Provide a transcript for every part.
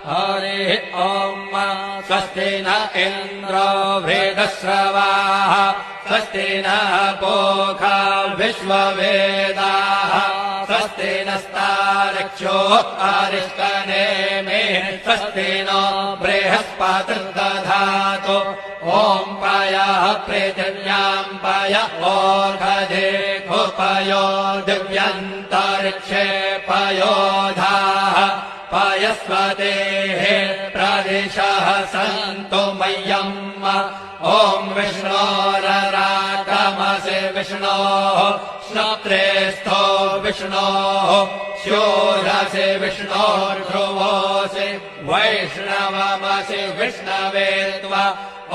हरिः ॐ स्वस्ति न इन्द्रो वृद्धश्रवाः स्वस्ति नः पूषा विश्ववेदाः स्वस्ति नस्तार्क्ष्यो अरिष्टनेमिः स्वस्ति नो बृहस्पतिर्दधातु ॐ पयः पृथिव्याम् पय ओषधेऽपयो दिव्यन्तरिक्षे पयोधाः पयस्वतेः प्रदिशः सन्तु मह्यम् ॐ विष्णोरराटमसि विष्णोः श्रोत्रेस्थो विष्णोः शूरसि विष्णोर्ध्रुवोऽसि वैष्णवमसि विष्णवे त्वा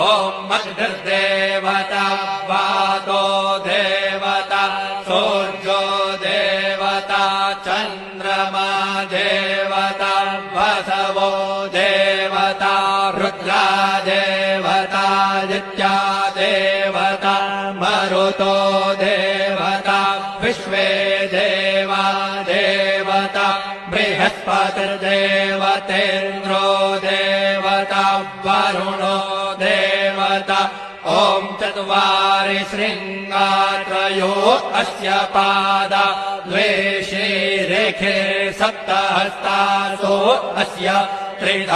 ॐ अग्निर्देवता वातो देवता सूर्यो देवता चन्द्रमा देवता वसवो देवता रुद्रा देवता आदित्या देवता मरुतो देवता विश्वे देवा देवता बृहस्पतिर्देवतेन्द्रो देवता वरुणो देवता ॐ चत्वारि शृङ्गात्रयो अस्य पादा द्वे शीरेखे सप्तहस्तासो अस्य त्रिधा